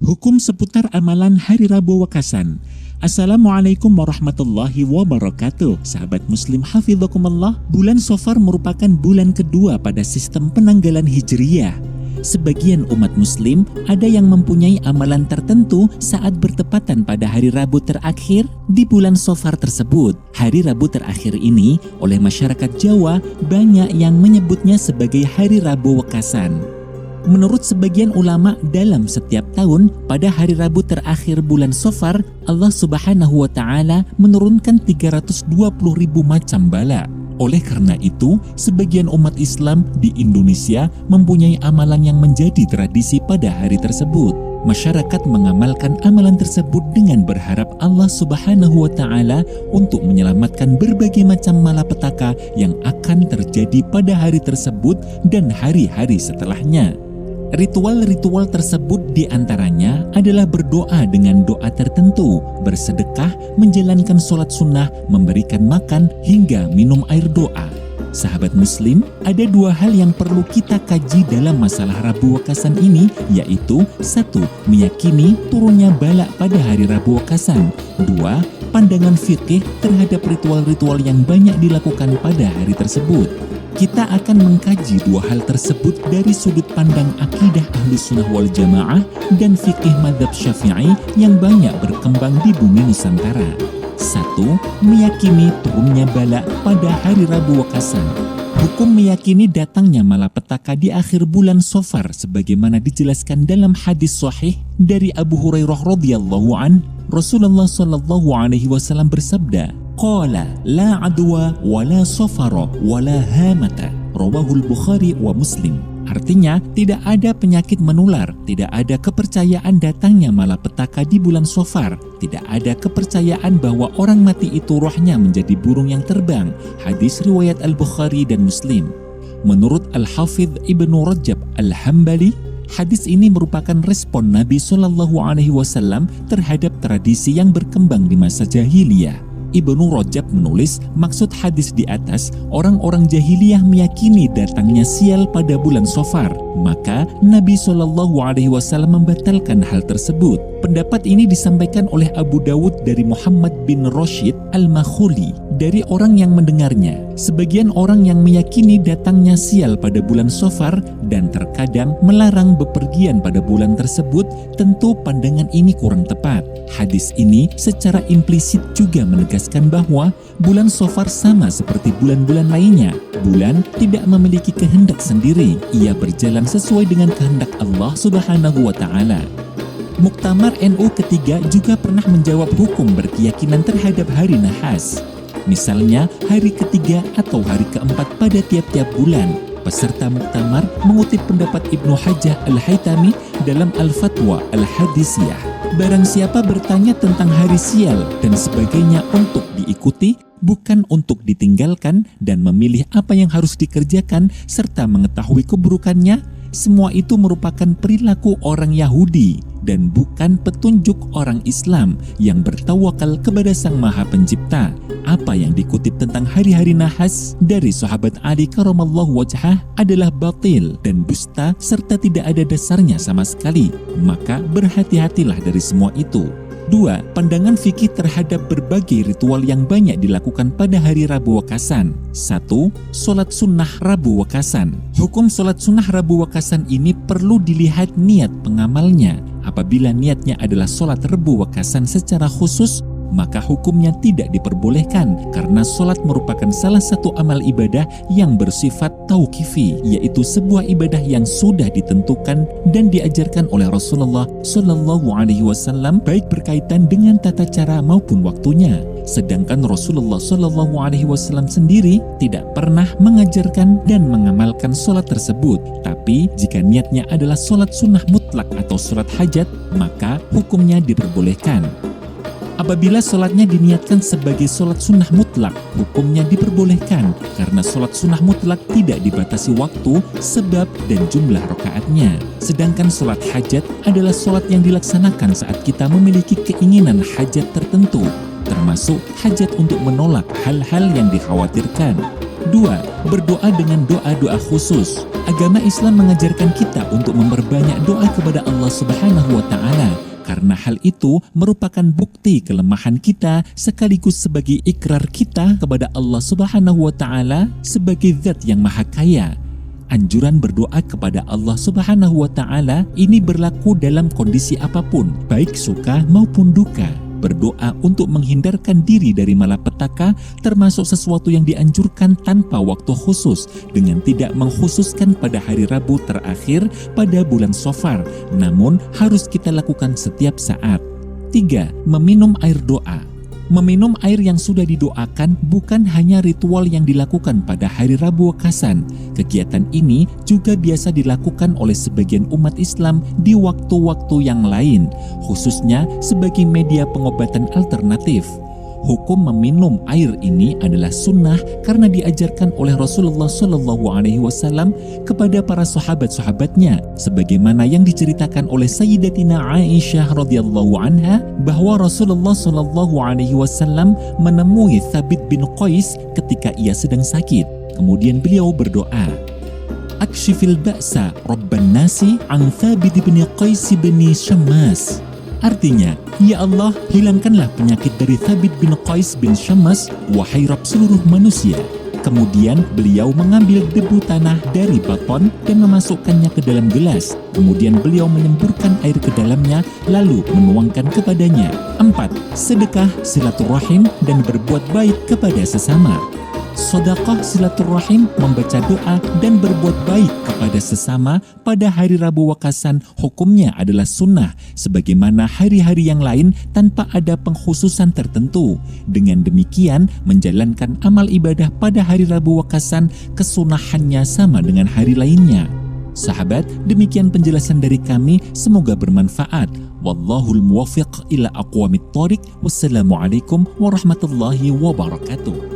Hukum seputar amalan Hari Rabu Wekasan. Assalamualaikum warahmatullahi wabarakatuh. Sahabat muslim hafidhakumullah, bulan Safar merupakan bulan kedua pada sistem penanggalan Hijriyah. Sebagian umat muslim ada yang mempunyai amalan tertentu saat bertepatan pada hari Rabu terakhir di bulan Safar tersebut. Hari Rabu terakhir ini oleh masyarakat Jawa banyak yang menyebutnya sebagai Hari Rabu Wekasan. Menurut sebagian ulama, dalam setiap tahun pada hari Rabu terakhir bulan Safar, Allah Subhanahu wa Ta'ala menurunkan 320.000 macam bala. Oleh karena itu, sebagian umat Islam di Indonesia mempunyai amalan yang menjadi tradisi pada hari tersebut. Masyarakat mengamalkan amalan tersebut dengan berharap Allah Subhanahu wa Ta'ala untuk menyelamatkan berbagai macam malapetaka yang akan terjadi pada hari tersebut dan hari-hari setelahnya. Ritual-ritual tersebut diantaranya adalah berdoa dengan doa tertentu, bersedekah, menjalankan sholat sunnah, memberikan makan, hingga minum air doa. Sahabat muslim, ada dua hal yang perlu kita kaji dalam masalah Rabu Wekasan ini, yaitu 1. Meyakini turunnya bala pada hari Rabu Wekasan. 2. Pandangan fikih terhadap ritual-ritual yang banyak dilakukan pada hari tersebut. Kita akan mengkaji dua hal tersebut dari sudut pandang akidah Ahlus Sunnah wal Jamaah dan fikih Madzhab Syafi'i yang banyak berkembang di bumi Nusantara. 1. Meyakini turunnya bala pada hari Rabu Wekasan. Hukum meyakini datangnya malapetaka di akhir bulan Safar sebagaimana dijelaskan dalam hadis sahih dari Abu Hurairah radhiyallahu an, Rasulullah sallallahu alaihi wasallam bersabda, "Qala la adwa wa la safara wa la hamata." Rawahul Bukhari wa Muslim. Artinya, tidak ada penyakit menular, tidak ada kepercayaan datangnya malapetaka di bulan Safar, tidak ada kepercayaan bahwa orang mati itu rohnya menjadi burung yang terbang. Hadis riwayat Al-Bukhari dan Muslim. Menurut Al-Hafidh Ibnu Rajab Al-Hambali, hadis ini merupakan respon Nabi Shallallahu Alaihi Wasallam terhadap tradisi yang berkembang di masa jahiliyah. Ibnu Rajab menulis, maksud hadis di atas, orang-orang jahiliyah meyakini datangnya sial pada bulan Safar, maka Nabi Shallallahu Alaihi Wasallam membatalkan hal tersebut. Pendapat ini disampaikan oleh Abu Dawud dari Muhammad bin Rashid Al-Makhuli dari orang yang mendengarnya. Sebagian orang yang meyakini datangnya sial pada bulan Safar dan terkadang melarang bepergian pada bulan tersebut, tentu pandangan ini kurang tepat. Hadis ini secara implisit juga menegaskan bahwa bulan Safar sama seperti bulan-bulan lainnya. Bulan tidak memiliki kehendak sendiri, ia berjalan sesuai dengan kehendak Allah Subhanahu wa Ta'ala. Muktamar NU ketiga juga pernah menjawab hukum berkeyakinan terhadap hari nahas. Misalnya hari ketiga atau hari keempat pada tiap-tiap bulan. Peserta muktamar mengutip pendapat Ibnu Hajjah Al-Haytami dalam Al-Fatwa Al-Hadisiyah. Barang siapa bertanya tentang hari sial dan sebagainya untuk diikuti, bukan untuk ditinggalkan dan memilih apa yang harus dikerjakan serta mengetahui keburukannya, semua itu merupakan perilaku orang Yahudi dan bukan petunjuk orang Islam yang bertawakal kepada Sang Maha Pencipta. Apa yang dikutip tentang hari-hari nahas dari sahabat Ali karamallahu wajhah adalah batil dan dusta serta tidak ada dasarnya sama sekali. Maka berhati-hatilah dari semua itu. 2. Pandangan fikih terhadap berbagai ritual yang banyak dilakukan pada hari Rabu Wekasan. 1. Sholat sunnah Rabu Wekasan. Hukum sholat sunnah Rabu Wekasan ini perlu dilihat niat pengamalnya. Apabila niatnya adalah sholat Rabu Wekasan secara khusus, maka hukumnya tidak diperbolehkan karena sholat merupakan salah satu amal ibadah yang bersifat tauqifi, yaitu sebuah ibadah yang sudah ditentukan dan diajarkan oleh Rasulullah Shallallahu Alaihi Wasallam baik berkaitan dengan tata cara maupun waktunya. Sedangkan Rasulullah Shallallahu Alaihi Wasallam sendiri tidak pernah mengajarkan dan mengamalkan sholat tersebut. Tapi jika niatnya adalah sholat sunnah mutlak atau sholat hajat, maka hukumnya diperbolehkan. Apabila sholatnya diniatkan sebagai sholat sunnah mutlak, hukumnya diperbolehkan karena sholat sunnah mutlak tidak dibatasi waktu, sebab, dan jumlah rakaatnya. Sedangkan sholat hajat adalah sholat yang dilaksanakan saat kita memiliki keinginan hajat tertentu, termasuk hajat untuk menolak hal-hal yang dikhawatirkan. 2. Berdoa dengan doa-doa khusus. Agama Islam mengajarkan kita untuk memperbanyak doa kepada Allah Subhanahu wa Ta'ala, karena hal itu merupakan bukti kelemahan kita sekaligus sebagai ikrar kita kepada Allah Subhanahu wa Ta'ala sebagai zat yang maha kaya. Anjuran berdoa kepada Allah Subhanahu wa Ta'ala ini berlaku dalam kondisi apapun, baik suka maupun duka. Berdoa untuk menghindarkan diri dari malapetaka termasuk sesuatu yang dianjurkan tanpa waktu khusus, dengan tidak mengkhususkan pada hari Rabu terakhir pada bulan Shafar, namun harus kita lakukan setiap saat. 3. Meminum air doa. Meminum air yang sudah didoakan bukan hanya ritual yang dilakukan pada hari Rabu Wakasan. Kegiatan ini juga biasa dilakukan oleh sebagian umat Islam di waktu-waktu yang lain, khususnya sebagai media pengobatan alternatif. Hukum meminum air ini adalah sunnah karena diajarkan oleh Rasulullah SAW kepada para sahabat-sahabatnya, sebagaimana yang diceritakan oleh Sayyidatina Aisyah radhiyallahu anha bahwa Rasulullah SAW menemui Thabit bin Qais ketika ia sedang sakit. Kemudian beliau berdoa, "Akshifil ba'sa Rabban nasi an Thabit bin Qais bin Syammas." Artinya, ya Allah, hilangkanlah penyakit dari Thabit bin Qais bin Syammas, wahai Rabb seluruh manusia. Kemudian beliau mengambil debu tanah dari baton dan memasukkannya ke dalam gelas. Kemudian beliau menyemburkan air ke dalamnya, lalu menuangkan kepadanya. 4. Sedekah, silaturahim, dan berbuat baik kepada sesama. Sedekah silaturahim, membaca doa dan berbuat baik kepada sesama pada hari Rabu Wakasan hukumnya adalah sunnah, sebagaimana hari-hari yang lain tanpa ada pengkhususan tertentu. Dengan demikian, menjalankan amal ibadah pada hari Rabu Wakasan kesunahannya sama dengan hari lainnya. Sahabat, demikian penjelasan dari kami, semoga bermanfaat. Wallahul muwaffiq ila aqwamit thoriq. Wassalamualaikum warahmatullahi wabarakatuh.